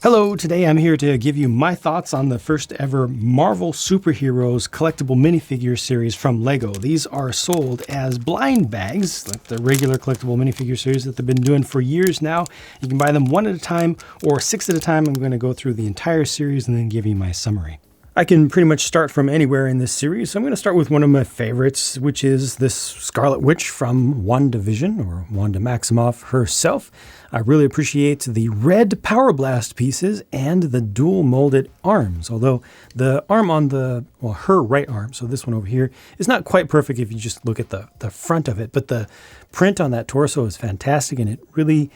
Hello, today I'm here to give you my thoughts on the first ever Marvel Superheroes collectible minifigure series from LEGO. These are sold as blind bags, like the regular collectible minifigure series that they've been doing for years now. You can buy them one at a time or 6 at a time. I'm going to go through the entire series and then give you my summary. I can pretty much start from anywhere in this series, so I'm going to start with one of my favorites, which is this Scarlet Witch from Wandavision, or Wanda Maximoff herself. I really appreciate the red Power Blast pieces and the dual molded arms, although the arm on her right arm, so this one over here, is not quite perfect if you just look at the front of it, but the print on that torso is fantastic, and it really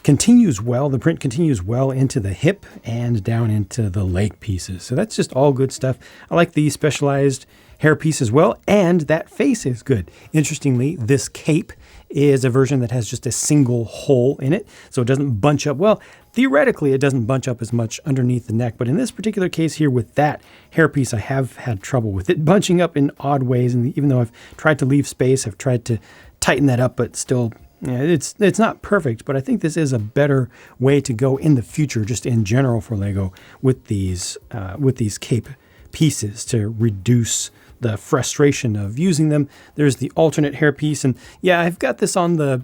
continues well. The print continues well into the hip and down into the leg pieces. So that's just all good stuff. I like the specialized hair piece as well, and that face is good. Interestingly, this cape is a version that has just a single hole in it, so it doesn't bunch up. Well, theoretically, it doesn't bunch up as much underneath the neck, but in this particular case here with that hair piece, I have had trouble with it bunching up in odd ways, and even though I've tried to leave space, I've tried to tighten that up, but still, yeah, it's not perfect, but I think this is a better way to go in the future, just in general for LEGO, with these cape pieces to reduce the frustration of using them. There's the alternate hair piece, and yeah, I've got this on the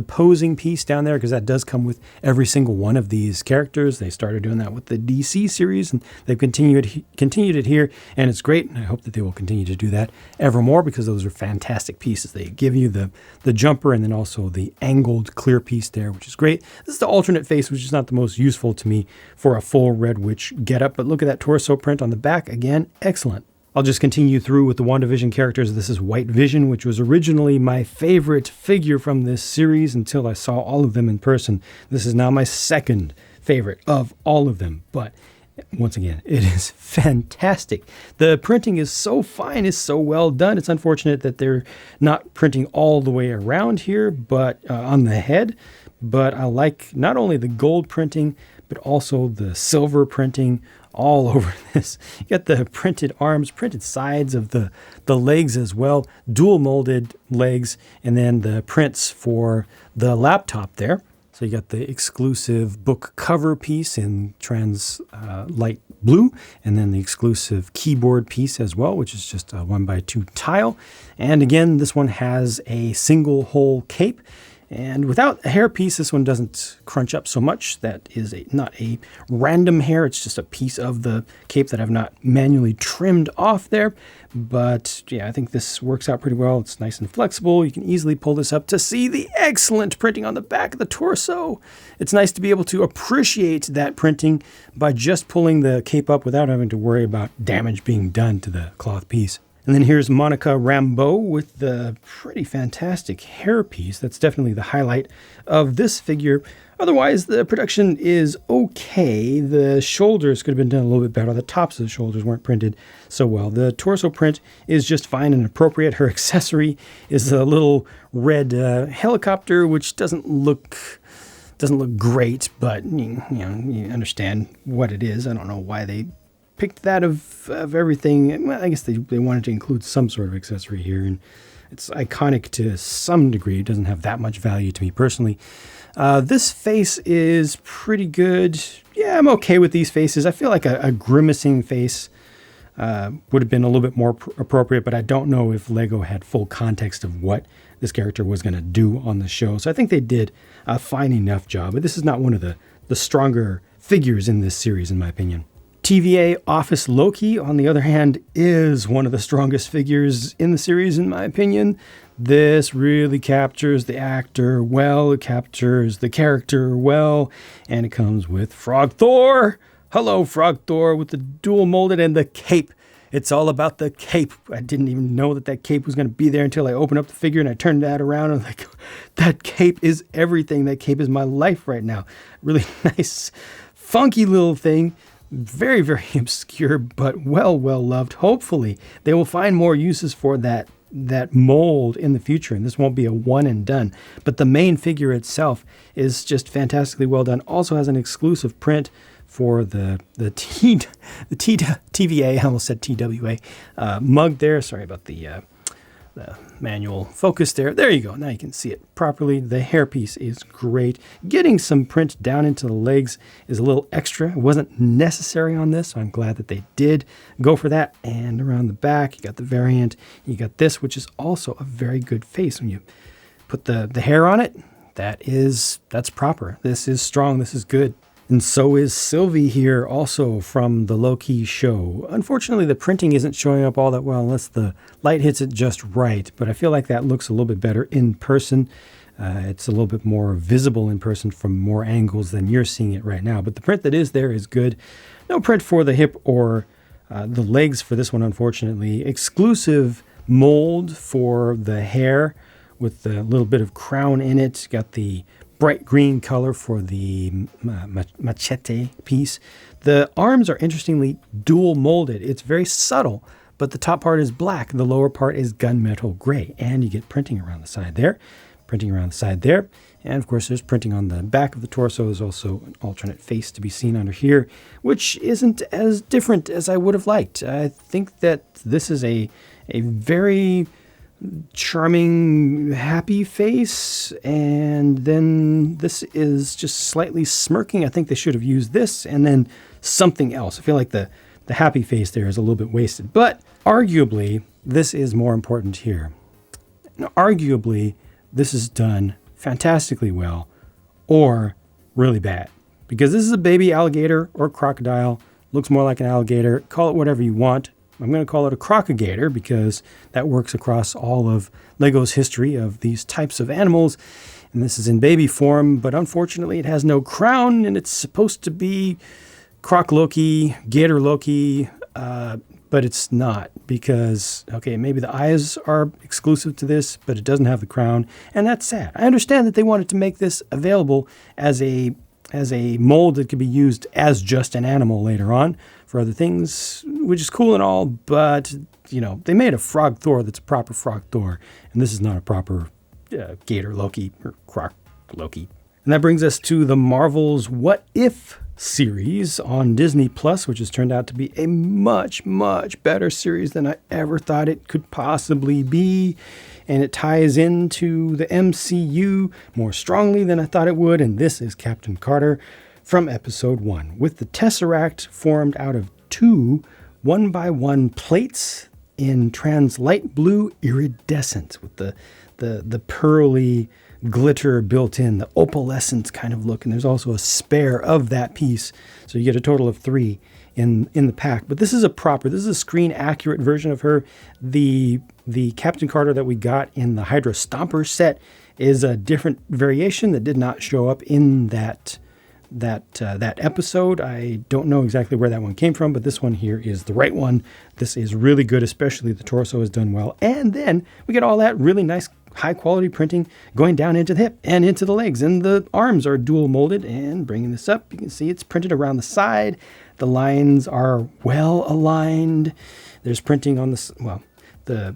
posing piece down there because that does come with every single one of these characters. They started doing that with the DC series, and they've continued it here, and it's great. And I hope that they will continue to do that ever more because those are fantastic pieces. They give you the jumper and then also the angled clear piece there, which is great. This is the alternate face, which is not the most useful to me for a full Red Witch getup, but look at that torso print on the back. Again, excellent. I'll just continue through with the WandaVision characters. This is White Vision, which was originally my favorite figure from this series until I saw all of them in person. This is now my second favorite of all of them, but once again, it is fantastic. The printing is so fine, is so well done. It's unfortunate that they're not printing all the way around here, but on the head. But I like not only the gold printing, but also the silver printing all over this. You got the printed arms, printed sides of the legs as well, dual molded legs, and then the prints for the laptop there. So you got the exclusive book cover piece in light blue, and then the exclusive keyboard piece as well, which is just a 1x2 tile. And again, this one has a single hole cape. And without a hair piece, this one doesn't crunch up so much. That is not a random hair. It's just a piece of the cape that I've not manually trimmed off there. But yeah, I think this works out pretty well. It's nice and flexible. You can easily pull this up to see the excellent printing on the back of the torso. It's nice to be able to appreciate that printing by just pulling the cape up without having to worry about damage being done to the cloth piece. And then here's Monica Rambeau with the pretty fantastic hair piece. That's definitely the highlight of this figure. Otherwise, the production is okay. The shoulders could have been done a little bit better. The tops of the shoulders weren't printed so well. The torso print is just fine and appropriate. Her accessory is a little red helicopter, which doesn't look great, but you understand what it is. I don't know why they picked that of everything. Well, I guess they wanted to include some sort of accessory here, and it's iconic to some degree. It doesn't have that much value to me personally. This face is pretty good. Yeah, I'm okay with these faces. I feel like a grimacing face would have been a little bit more appropriate, but I don't know if LEGO had full context of what this character was going to do on the show. So I think they did a fine enough job, but this is not one of the stronger figures in this series, in my opinion. TVA Office Loki, on the other hand, is one of the strongest figures in the series, in my opinion. This really captures the actor well, it captures the character well, and it comes with Frog Thor. Hello, Frog Thor, with the dual molded and the cape. It's all about the cape. I didn't even know that cape was going to be there until I opened up the figure and I turned that around. And I'm like, that cape is everything. That cape is my life right now. Really nice, funky little thing. Very, very obscure, but well loved. Hopefully, they will find more uses for that mold in the future, and this won't be a one and done. But the main figure itself is just fantastically well done. Also has an exclusive print for the TVA, I almost said TWA, mug there. Sorry about the the manual focus there. There you go. Now you can see it properly. The hairpiece is great. Getting some print down into the legs is a little extra. It wasn't necessary on this, so I'm glad that they did go for that. And around the back, you got the variant. You got this, which is also a very good face. When you put the hair on it, that's proper. This is strong. This is good. And so is Sylvie here, also from the Loki show. Unfortunately, the printing isn't showing up all that well unless the light hits it just right, but I feel like that looks a little bit better in person. It's a little bit more visible in person from more angles than you're seeing it right now, but the print that is there is good. No print for the hip or the legs for this one, unfortunately. Exclusive mold for the hair with a little bit of crown in it. Got the bright green color for the machete piece. The arms are interestingly dual molded. It's very subtle, but the top part is black. The lower part is gunmetal gray, and you get printing around the side there, printing around the side there. And of course, there's printing on the back of the torso. There's also an alternate face to be seen under here, which isn't as different as I would have liked. I think that this is a very charming, happy face, and then this is just slightly smirking. I think they should have used this and then something else. I feel like the happy face there is a little bit wasted, but arguably this is more important here. Now, arguably this is done fantastically well or really bad, because this is a baby alligator or crocodile. Looks more like an alligator. Call it whatever you want. I'm going to call it a crocagator because that works across all of LEGO's history of these types of animals. And this is in baby form, but unfortunately it has no crown, and it's supposed to be Croc Loki, Gator Loki, but it's not, because, okay, maybe the eyes are exclusive to this, but it doesn't have the crown, and that's sad. I understand that they wanted to make this available as a mold that could be used as just an animal later on for other things, which is cool and all, but, you know, they made a Frog Thor that's a proper Frog Thor, and this is not a proper Gator Loki or Croc Loki. And that brings us to the Marvel's What If series on Disney Plus, which has turned out to be a much, much better series than I ever thought it could possibly be. And it ties into the MCU more strongly than I thought it would. And this is Captain Carter from episode 1, with the Tesseract formed out of 2 1x1 plates in translight blue iridescent with the pearly glitter built in, the opalescent kind of look. And there's also a spare of that piece, so you get a total of 3 in the pack. But this is a screen accurate version of her. The Captain Carter that we got in the Hydra Stomper set is a different variation that did not show up in that episode. I don't know exactly where that one came from, but this one here is the right one. This is really good, especially the torso is done well. And then we get all that really nice high quality printing going down into the hip and into the legs, and the arms are dual molded. And bringing this up, you can see it's printed around the side. The lines are well aligned. There's printing on this. Well, the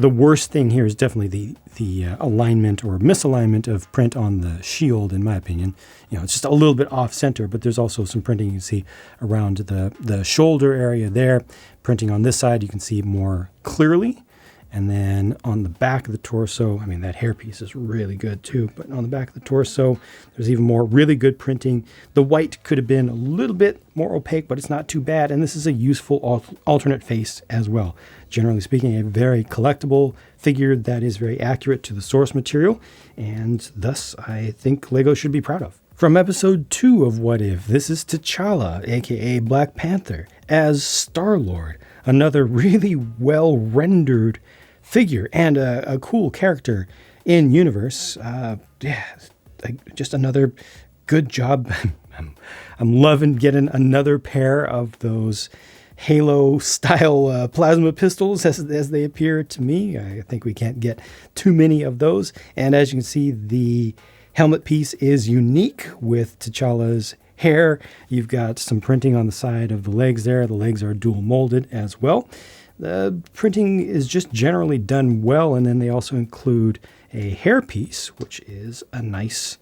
worst thing here is definitely the alignment or misalignment of print on the shield, in my opinion. You know, it's just a little bit off center, but there's also some printing you can see around the shoulder area there. Printing on this side you can see more clearly. And then on the back of the torso, I mean, that hairpiece is really good too, but on the back of the torso, there's even more really good printing. The white could have been a little bit more opaque, but it's not too bad. And this is a useful alternate face as well. Generally speaking, a very collectible figure that is very accurate to the source material, and thus I think LEGO should be proud of. From episode 2 of What If, this is T'Challa, aka Black Panther, as Star-Lord, another really well-rendered figure and a cool character in universe. Just another good job. I'm loving getting another pair of those Halo-style plasma pistols as they appear to me. I think we can't get too many of those. And as you can see, the helmet piece is unique with T'Challa's hair. You've got some printing on the side of the legs there. The legs are dual molded as well. The printing is just generally done well, and then they also include a hair piece, which is a nice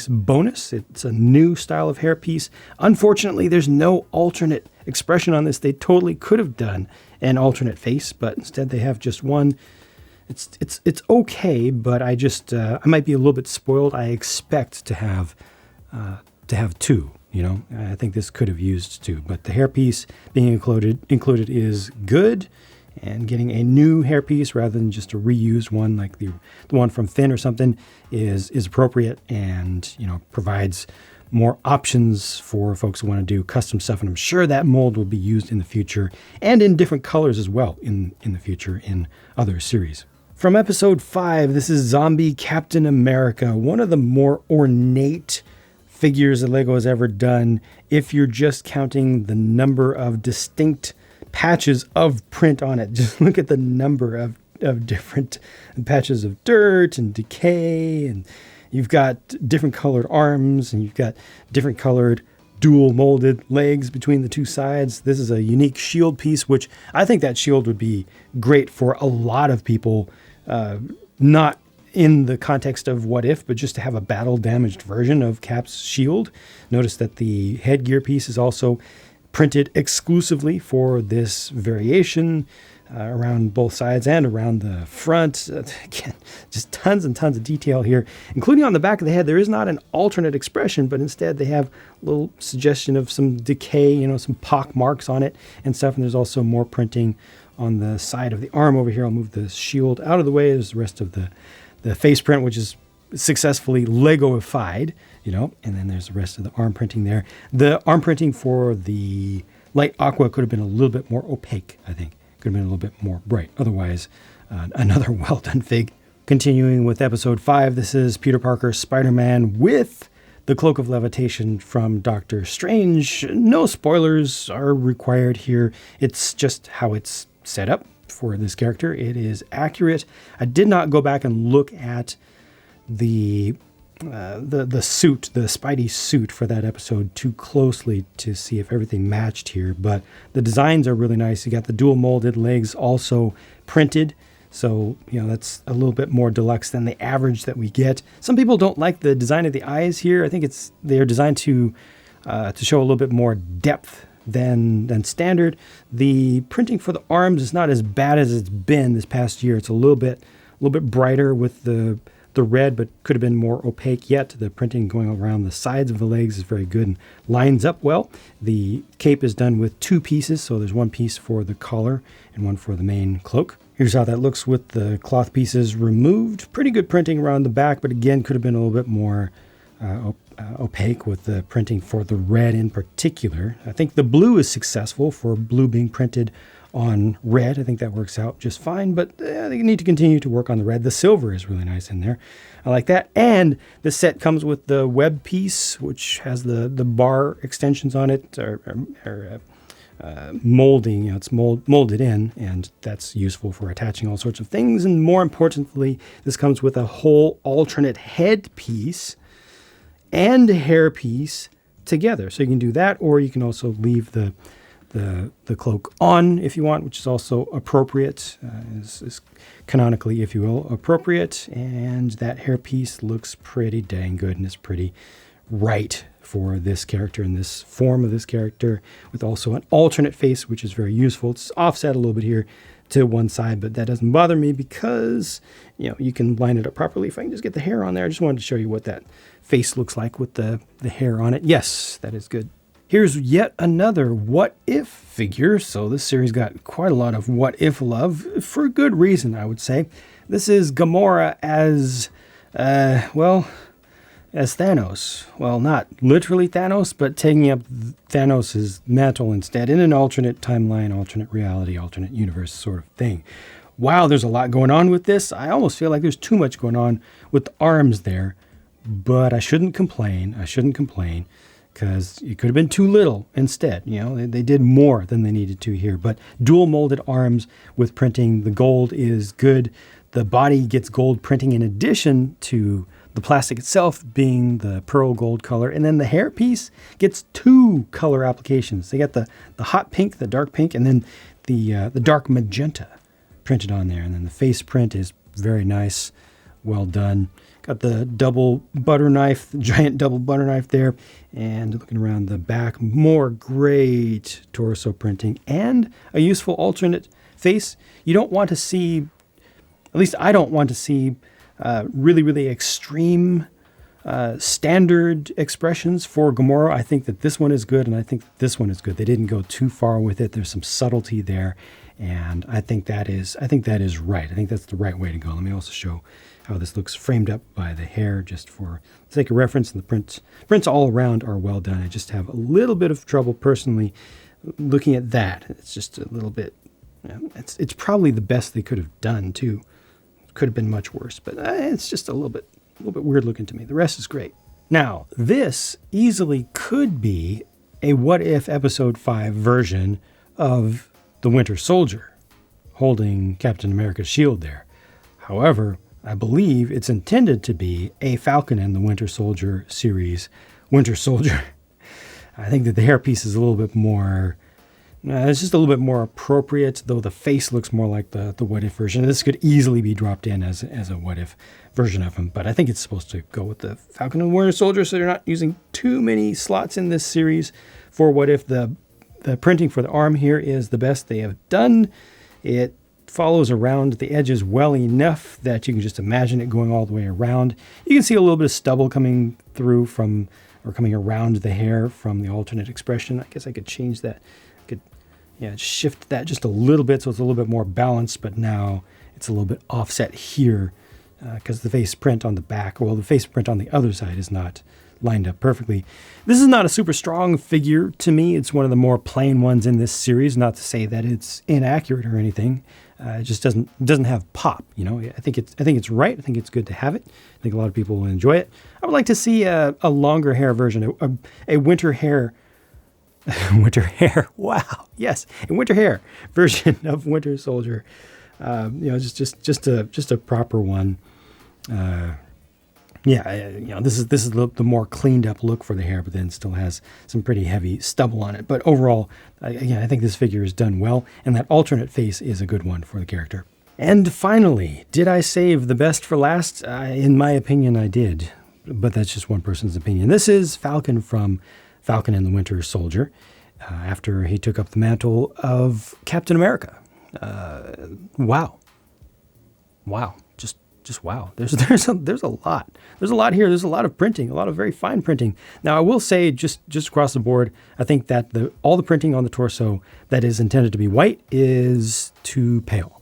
bonus. It's a new style of hair piece. Unfortunately, there's no alternate expression on this. They totally could have done an alternate face, but instead they have just one it's okay, but I might be a little bit spoiled. I expect to have two. I think this could have used two, but the hairpiece being included is good, and getting a new hairpiece rather than just a reused one like the one from Finn or something is appropriate, and provides more options for folks who want to do custom stuff. And I'm sure that mold will be used in the future and in different colors as well in the future in other series. From episode 5, this is Zombie Captain America, one of the more ornate figures that LEGO has ever done, if you're just counting the number of distinct patches of print on it. Just look at the number of different patches of dirt and decay, and you've got different colored arms, and you've got different colored dual molded legs between the two sides. This is a unique shield piece, which I think that shield would be great for a lot of people, not in the context of What If, but just to have a battle-damaged version of Cap's shield. Notice that the headgear piece is also printed exclusively for this variation, around both sides and around the front. Again, just tons and tons of detail here, including on the back of the head. There is not an alternate expression, but instead they have a little suggestion of some decay, some pock marks on it and stuff. And there's also more printing on the side of the arm over here. I'll move the shield out of the way. There's the rest of the face print, which is successfully Lego-ified, and then there's the rest of the arm printing there. The arm printing for the light aqua could have been a little bit more opaque, I think. Could have been a little bit more bright. Otherwise, another well-done fig. Continuing with episode 5, this is Peter Parker Spider-Man with the Cloak of Levitation from Doctor Strange. No spoilers are required here. It's just how it's set up for this character. It is accurate. I did not go back and look at the suit, the Spidey suit for that episode too closely to see if everything matched here, but the designs are really nice. You got the dual molded legs also printed, so that's a little bit more deluxe than the average that we get. Some people don't like the design of the eyes here. I think they're designed to show a little bit more depth than standard. The printing for the arms is not as bad as it's been this past year. It's a little bit brighter with the red, but could have been more opaque yet. The printing going around the sides of the legs is very good and lines up well. The cape is done with two pieces, so there's one piece for the collar and one for the main cloak. Here's how that looks with the cloth pieces removed. Pretty good printing around the back, but again, could have been a little bit more opaque with the printing for the red in particular. I think the blue is successful for blue being printed on red. I think that works out just fine, but they need to continue to work on the red. The silver is really nice in there. I like that. And the set comes with the web piece, which has the bar extensions on it, or molding. It's molded in, and that's useful for attaching all sorts of things. And more importantly, this comes with a whole alternate head piece and a hair piece together. So you can do that, or you can also leave the cloak on if you want, which is also appropriate, is canonically, if you will, appropriate. And that hair piece looks pretty dang good and is pretty right for this character and this form of this character, with also an alternate face, which is very useful. It's offset a little bit here to one side, but that doesn't bother me because you can line it up properly. If I can just get the hair on there, I just wanted to show you what that face looks like with the hair on it. Yes, that is good. Here's yet another What If figure. So this series got quite a lot of What If love, for good reason, I would say. This is Gamora as Thanos. Well, not literally Thanos, but taking up Thanos' mantle instead in an alternate timeline, alternate reality, alternate universe sort of thing. Wow, there's a lot going on with this. I almost feel like there's too much going on with the arms there, but I shouldn't complain. Because it could have been too little instead. They did more than they needed to here. But dual molded arms with printing. The gold is good. The body gets gold printing in addition to the plastic itself being the pearl gold color. And then the hair piece gets two color applications. They got the hot pink, the dark pink, and then the dark magenta printed on there. And then the face print is very nice. Well done. Got the double butter knife, the giant double butter knife there. And looking around the back, more great torso printing and a useful alternate face. You don't want to see At least I don't want to see really, really extreme standard expressions for Gamora. I think that this one is good, and I think this one is good. They didn't go too far with it. There's some subtlety there, and I think that is right. I think that's the right way to go. Let me also show how this looks framed up by the hair, just for the sake of reference. And the prints all around are well done. I just have a little bit of trouble personally looking at that. It's just a little bit. It's probably the best they could have done too. Could have been much worse, but it's just a little bit weird looking to me. The rest is great. Now, this easily could be a What If Episode 5 version of the Winter Soldier holding Captain America's shield there. However, I believe it's intended to be a Falcon and the Winter Soldier series Winter Soldier. I think that the hairpiece is a little bit more... it's just a little bit more appropriate, though the face looks more like the What If version. This could easily be dropped in as a What If version of him, but I think it's supposed to go with the Falcon and Winter Soldier, so they're not using too many slots in this series for What If. The printing for the arm here is the best they have done. It follows around the edges well enough that you can just imagine it going all the way around. You can see a little bit of stubble coming through coming around the hair from the alternate expression. I guess I could change that. Shift that just a little bit so it's a little bit more balanced, but now it's a little bit offset here because the face print on the back, the face print on the other side is not lined up perfectly. This is not a super strong figure to me. It's one of the more plain ones in this series, not to say that it's inaccurate or anything. It just doesn't have pop, I think it's right. I think it's good to have it. I think a lot of people will enjoy it. I would like to see a longer hair version, a winter hair winter hair. Wow. Yes. A winter hair version of Winter Soldier. Just a proper one. This is the more cleaned up look for the hair, but then still has some pretty heavy stubble on it. But overall, I think this figure is done well, and that alternate face is a good one for the character. And finally, did I save the best for last? In my opinion, I did, but that's just one person's opinion. This is Falcon from Falcon and the Winter Soldier, after he took up the mantle of Captain America. Wow. Just wow. There's a lot. There's a lot here. There's a lot of printing, a lot of very fine printing. Now, I will say just across the board, I think that all the printing on the torso that is intended to be white is too pale.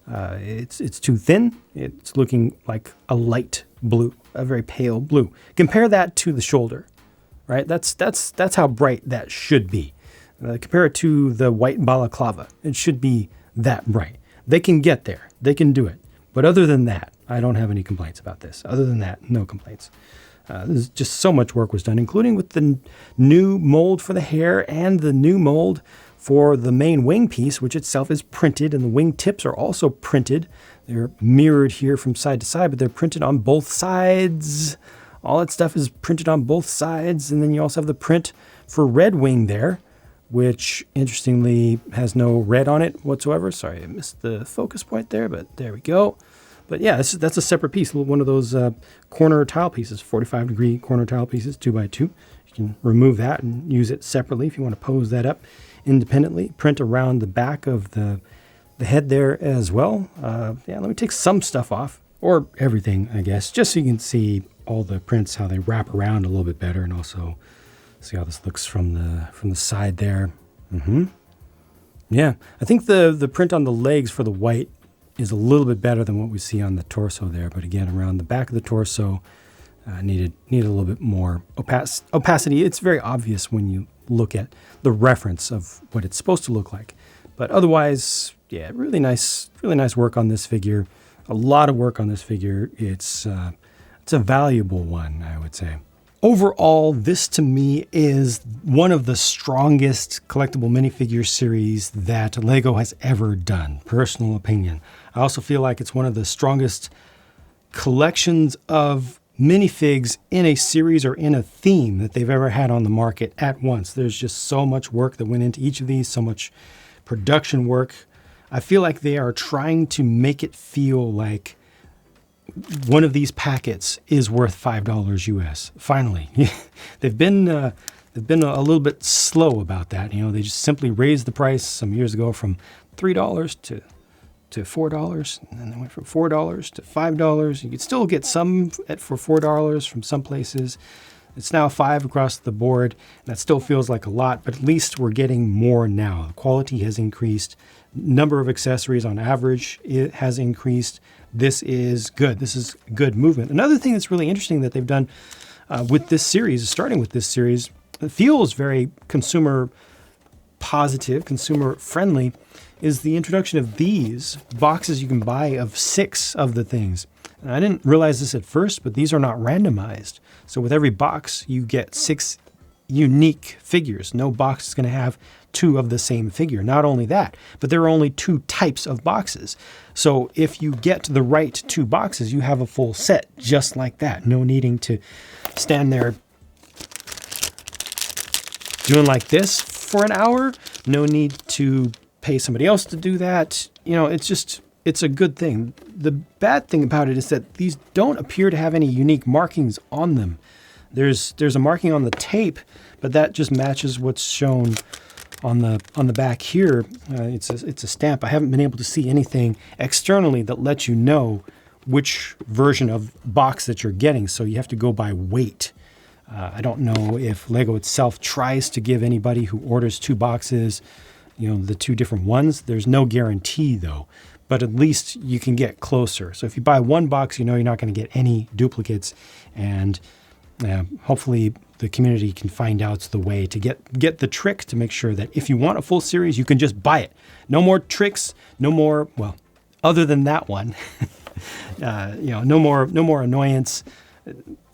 It's too thin. It's looking like a light blue, a very pale blue. Compare that to the shoulder. Right, that's how bright that should be. Compare it to the white balaclava. It should be that bright. They can get there. They can do it. But other than that, I don't have any complaints about this. Other than that, no complaints. There's just so much work was done, including with the new mold for the hair and the new mold for the main wing piece, which itself is printed, and the wing tips are also printed. They're mirrored here from side to side, but they're printed on both sides. All that stuff is printed on both sides, and then you also have the print for Red Wing there, which interestingly has no red on it whatsoever. Sorry, I missed the focus point there, but there we go. But yeah, that's a separate piece, one of those corner tile pieces, 45-degree corner tile pieces, 2x2. You can remove that and use it separately if you want to pose that up independently. Print around the back of the head there as well. Let me take some stuff off, or everything, I guess, just so you can see all the prints, how they wrap around a little bit better, and also see how this looks from the side there. Yeah, I think the print on the legs for the white is a little bit better than what we see on the torso there, but again, around the back of the torso, needed a little bit more opacity. It's very obvious when you look at the reference of what it's supposed to look like, but otherwise, yeah, really nice work on this figure. A lot of work on this figure. It's a valuable one, I would say. Overall, this to me is one of the strongest collectible minifigure series that LEGO has ever done. Personal opinion. I also feel like it's one of the strongest collections of minifigs in a series or in a theme that they've ever had on the market at once. There's just so much work that went into each of these, so much production work. I feel like they are trying to make it feel like one of these packets is worth $5 US. Finally, they've been a little bit slow about that. They just simply raised the price some years ago from $3 to to $4, and then they went from $4 to $5. You could still get some for $4 from some places. It's now $5 across the board. That still feels like a lot, but at least we're getting more now. The quality has increased. Number of accessories on average, it has increased. This is good. This is good movement. Another thing that's really interesting that they've done with this series, starting with this series, it feels very consumer positive, consumer friendly, is the introduction of these boxes you can buy of 6 of the things. And I didn't realize this at first, but these are not randomized. So with every box, you get 6 unique figures. No box is going to have 2 of the same figure. Not only that, but there are only 2 types of boxes. So if you get the right 2 boxes, you have a full set just like that. No needing to stand there doing like this for an hour. No need to pay somebody else to do that. You know, it's a good thing. The bad thing about it is that these don't appear to have any unique markings on them. There's a marking on the tape, but that just matches what's shown on the back here. It's a stamp. I haven't been able to see anything externally that lets you know which version of box that you're getting, so you have to go by weight. I don't know if Lego itself tries to give anybody who orders 2 boxes, the 2 different ones. There's no guarantee though, but at least you can get closer. So if you buy 1 box, you're not going to get any duplicates, and hopefully the community can find out the way to get the trick to make sure that if you want a full series, you can just buy it. No more tricks, no more, well, other than that one, no more annoyance.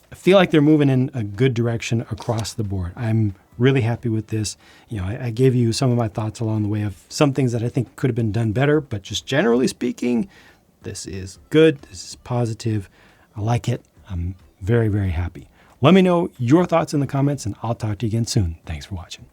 I feel like they're moving in a good direction across the board. I'm really happy with this. I gave you some of my thoughts along the way of some things that I think could have been done better, but just generally speaking, this is good. This is positive. I like it. I'm very, very happy. Let me know your thoughts in the comments, and I'll talk to you again soon. Thanks for watching.